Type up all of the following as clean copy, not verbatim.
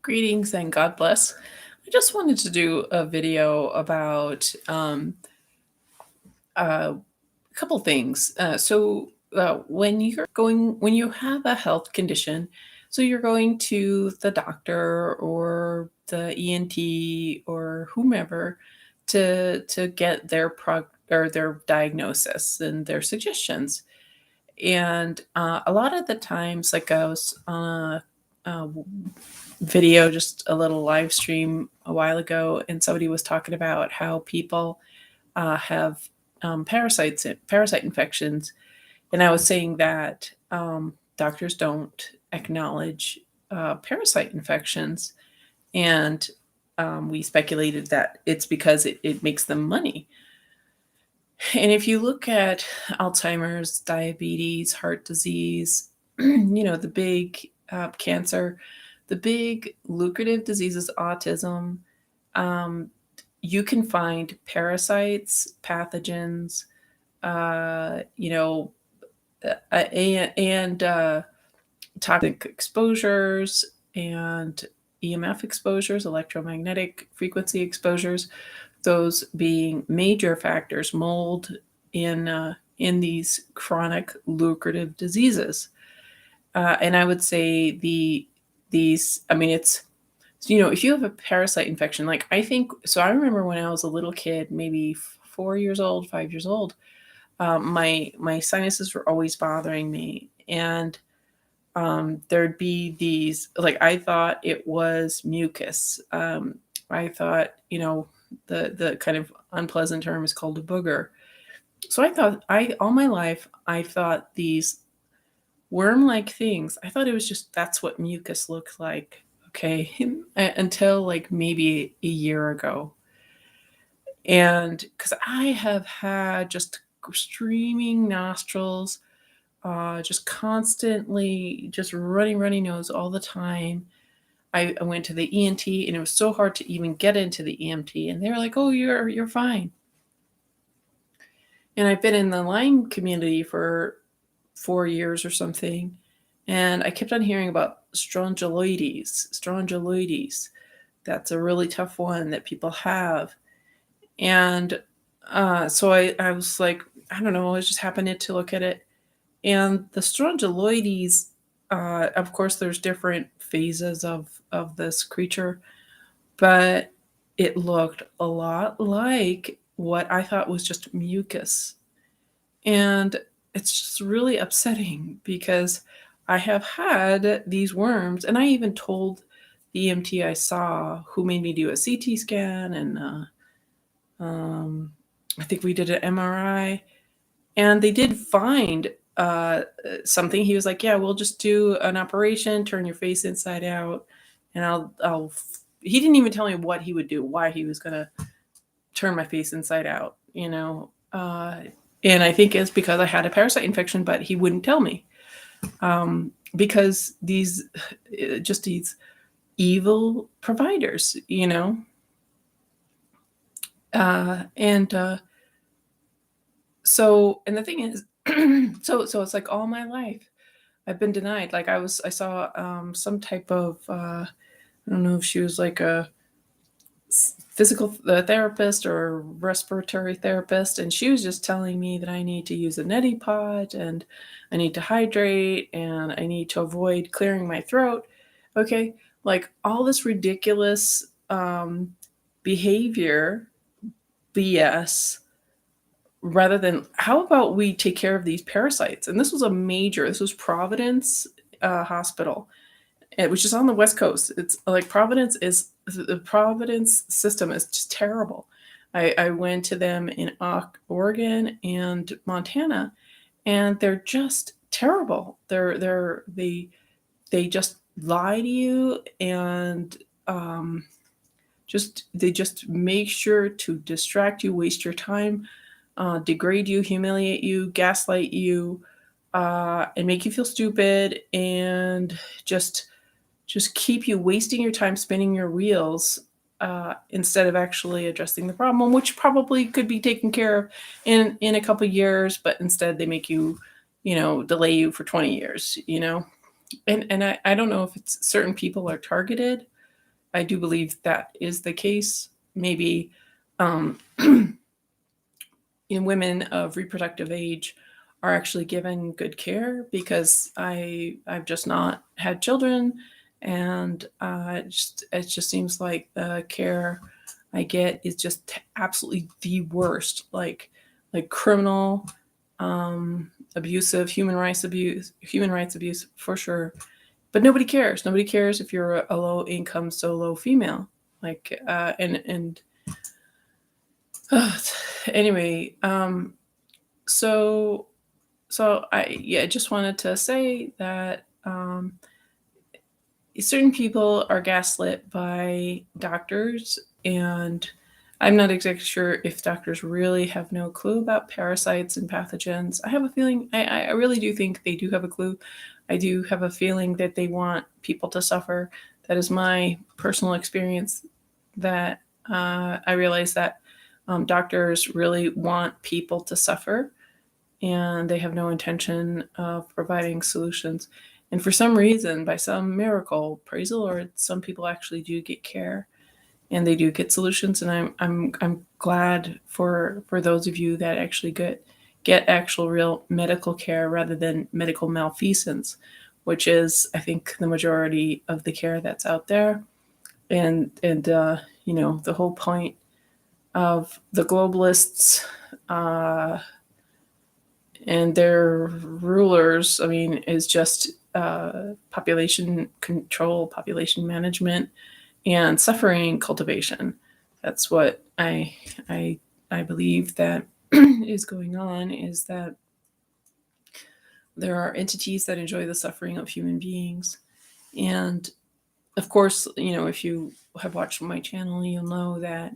Greetings and God bless. I just wanted to do a video about a couple things. When you have a health condition, so you're going to the doctor or the ENT or whomever to get their or their diagnosis and their suggestions. And a lot of the times, like I was on a video, just a little live stream a while ago, and somebody was talking about how people have parasite infections, and I was saying that doctors don't acknowledge parasite infections, and we speculated that it's because it makes them money. And if you look at Alzheimer's, diabetes, heart disease, the big cancer, the big lucrative diseases, autism, um, you can find parasites, pathogens, uh, you know, and toxic exposures and EMF exposures, electromagnetic frequency exposures, those being major factors, mold in these chronic lucrative diseases. And I would say these, I mean, it's, if you have a parasite infection, like I think, so I remember when I was a little kid, maybe 4 years old, 5 years old, my sinuses were always bothering me, and there'd be these, like, I thought it was mucus. I thought, the kind of unpleasant term is called a booger. So all my life I thought these worm-like things, I thought it was just that's what mucus looked like. Okay, until like maybe a year ago, and because I have had just streaming nostrils, just constantly, just runny nose all the time. I went to the ENT, and it was so hard to even get into the EMT, and they were like, "Oh, you're fine." And I've been in the Lyme community for 4 years or something, and I kept on hearing about strongyloides. Strongyloides. That's a really tough one that people have, and so I was like, I don't know, I was just happening to look at it, and the strongyloides. Of course, there's different phases of this creature, but it looked a lot like what I thought was just mucus. And it's just really upsetting because I have had these worms, and I even told the EMT I saw, who made me do a CT scan, and I think we did an MRI, and they did find something. He was like, "Yeah, we'll just do an operation, turn your face inside out, and I'll." He didn't even tell me what he would do, why he was gonna turn my face inside out, and I think it's because I had a parasite infection, but he wouldn't tell me, because these evil providers, and and the thing is, so it's like all my life I've been denied. Like I saw some type of I don't know if she was like a physical therapist or respiratory therapist, and she was just telling me that I need to use a neti pot, and I need to hydrate, and I need to avoid clearing my throat. Okay, like all this ridiculous behavior, BS, rather than how about we take care of these parasites. And this was Providence Hospital, which is on the West Coast. It's like the Providence system is just terrible. I went to them in Oregon and Montana, and they're just terrible. They just lie to you, and they just make sure to distract you, waste your time, degrade you, humiliate you, gaslight you, and make you feel stupid, and just keep you wasting your time spinning your wheels, instead of actually addressing the problem, which probably could be taken care of in a couple of years. But instead, they make you, delay you for 20 years. And I don't know if it's certain people are targeted, I do believe that is the case. Maybe in women of reproductive age are actually given good care because I've just not had children, and it just seems like the care I get is just absolutely the worst, like criminal, abusive, human rights abuse for sure. But nobody cares. Nobody cares if you're a low income solo female. Like and anyway, so I just wanted to say that certain people are gaslit by doctors, and I'm not exactly sure if doctors really have no clue about parasites and pathogens. I have a feeling, I really do think they do have a clue. I do have a feeling that they want people to suffer. That is my personal experience, that I realize that doctors really want people to suffer, and they have no intention of providing solutions. And for some reason, by some miracle, praise the Lord, some people actually do get care and they do get solutions. And I'm glad for those of you that actually get actual real medical care rather than medical malfeasance, which is, I think, the majority of the care that's out there. And the whole point of the globalists and their rulers, I mean, is just population control, population management, and suffering cultivation. That's what I believe that is going on. Is that there are entities that enjoy the suffering of human beings, and of course, if you have watched my channel, you'll know that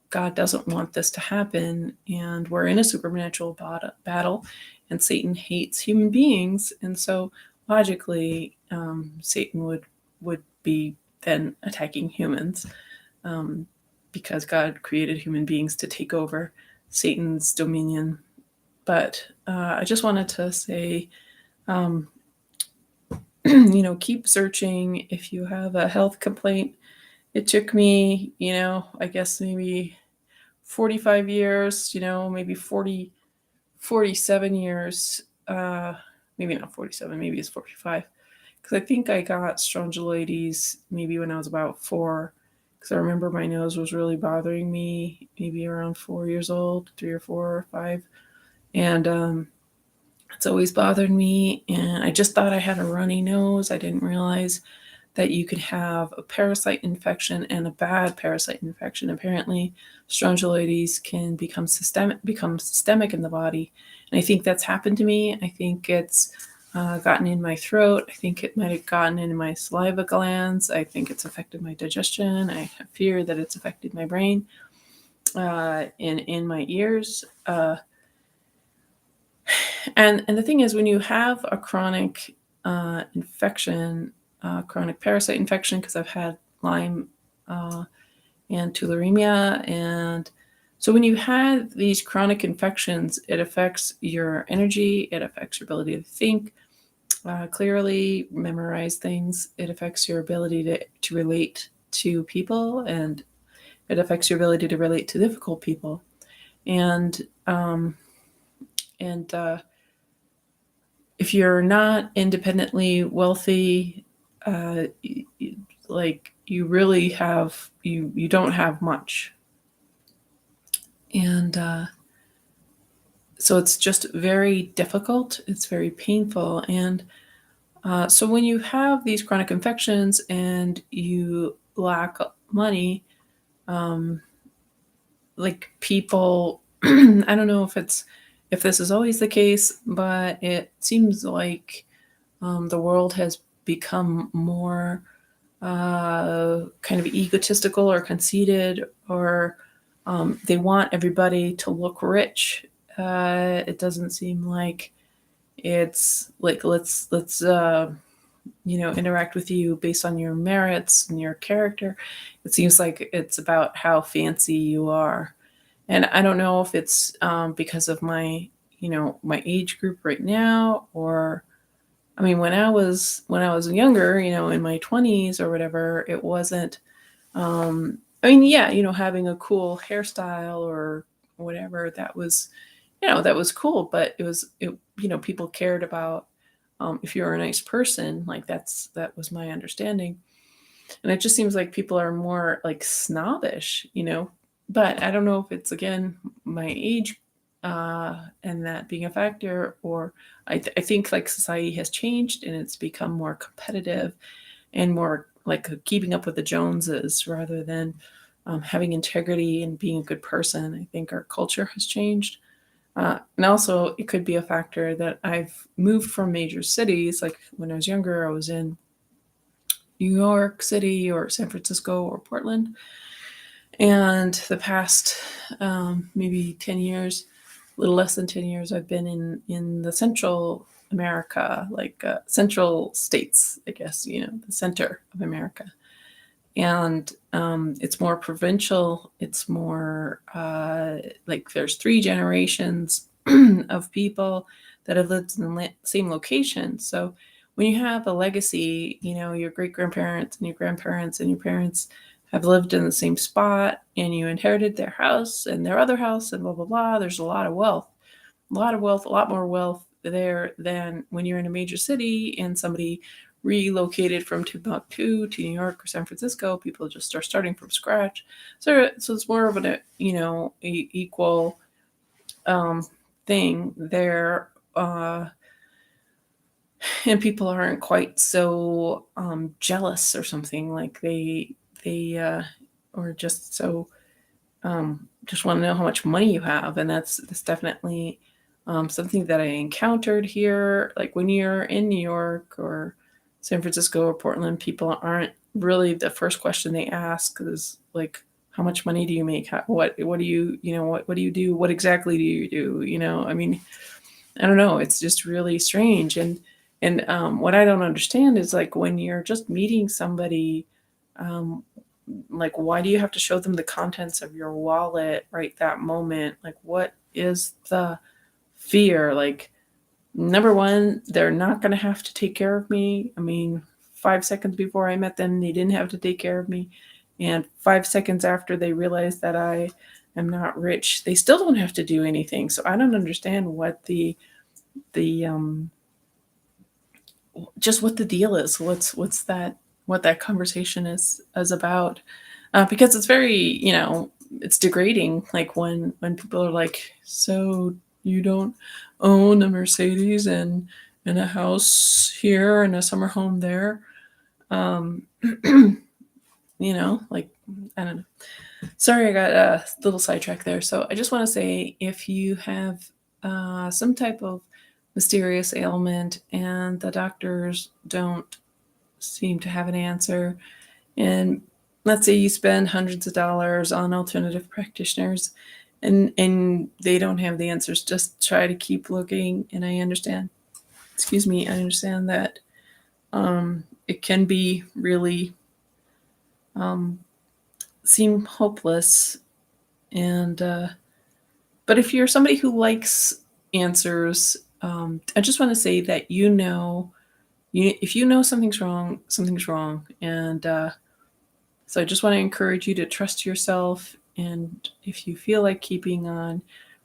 God doesn't want this to happen, and we're in a supernatural battle, and Satan hates human beings, and so logically, Satan would be then attacking humans, because God created human beings to take over Satan's dominion. But I just wanted to say, keep searching if you have a health complaint. It took me, I guess maybe 45 years, maybe 47 years, maybe not 47, maybe it's 45. Because I think I got strongyloides maybe when I was about 4. Because I remember my nose was really bothering me, maybe around 4 years old, 3 or 4 or 5. And it's always bothered me. And I just thought I had a runny nose. I didn't realize that you could have a parasite infection and a bad parasite infection. Apparently, strongyloides can become systemic in the body, and I think that's happened to me. I think it's gotten in my throat. I think it might have gotten in my saliva glands. I think it's affected my digestion. I fear that it's affected my brain, in my ears. And the thing is, when you have a chronic infection, chronic parasite infection, because I've had Lyme and tularemia, and so when you have these chronic infections, it affects your energy, it affects your ability to think clearly, memorize things, it affects your ability to relate to people, and it affects your ability to relate to difficult people. And if you're not independently wealthy, like you really have, you don't have much. And so it's just very difficult. It's very painful. And so when you have these chronic infections and you lack money, like people, I don't know if this is always the case, but it seems like the world has become more kind of egotistical or conceited, or they want everybody to look rich. It doesn't seem like it's like let's interact with you based on your merits and your character. It seems like it's about how fancy you are, and I don't know if it's because of my age group right now, or I mean, when I was younger, in my 20s or whatever, it wasn't. I mean, yeah, having a cool hairstyle or whatever, that was cool. But people cared about, if you're a nice person, like that was my understanding. And it just seems like people are more like snobbish. But I don't know if it's, again, my age, and that being a factor, or I think like society has changed and it's become more competitive and more like keeping up with the Joneses rather than, having integrity and being a good person. I think our culture has changed. And also, it could be a factor that I've moved from major cities. Like when I was younger, I was in New York City or San Francisco or Portland. And the past, maybe 10 years, a little less than 10 years, I've been in the Central America, like central states, I guess, the center of America. And it's more provincial. It's more like there's three generations of people that have lived in the same location. So when you have a legacy, your great grandparents and your grandparents and your parents have lived in the same spot, and you inherited their house and their other house and blah, blah, blah. There's a lot more wealth there than when you're in a major city and somebody relocated from Timbuktu to New York or San Francisco. People just are starting from scratch. So it's more of equal thing there. And people aren't quite so jealous or something, like they or just so just want to know how much money you have. And that's definitely something that I encountered here. Like when you're in New York or San Francisco or Portland, people aren't really, the first question they ask is like, how much money do you make? What do what do you do? What exactly do you do? I mean, I don't know. It's just really strange. And what I don't understand is, like, when you're just meeting somebody, um, like, why do you have to show them the contents of your wallet right that moment? Like, what is the fear? Like, number one, they're not going to have to take care of me. I mean, 5 seconds before I met them, they didn't have to take care of me. And 5 seconds after they realize that I am not rich, they still don't have to do anything. So I don't understand what the just what the deal is. What that conversation is about. Because it's very, it's degrading. Like when people are like, so you don't own a Mercedes and a house here and a summer home there. Um, like, I don't know. Sorry, I got a little sidetracked there. So I just want to say, if you have some type of mysterious ailment and the doctors don't seem to have an answer, and let's say you spend hundreds of dollars on alternative practitioners and they don't have the answers, just try to keep looking. And I understand, I understand that it can be really um, seem hopeless. And but if you're somebody who likes answers, I just want to say that if you know something's wrong, something's wrong. And so I just want to encourage you to trust yourself. And if you feel like keeping on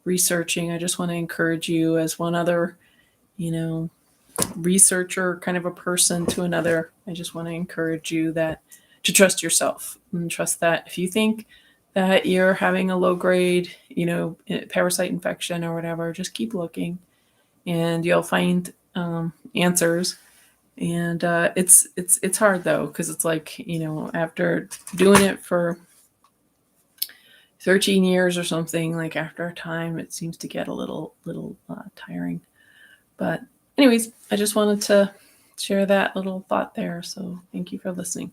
researching, I just want to encourage you, as one other, you know, researcher kind of a person to another. I just want to encourage you that to trust yourself and trust that if you think that you're having a low grade, parasite infection or whatever, just keep looking and you'll find answers. And it's hard though, because it's like, after doing it for 13 years or something, like after a time, it seems to get a little tiring. But anyways, I just wanted to share that little thought there. So thank you for listening.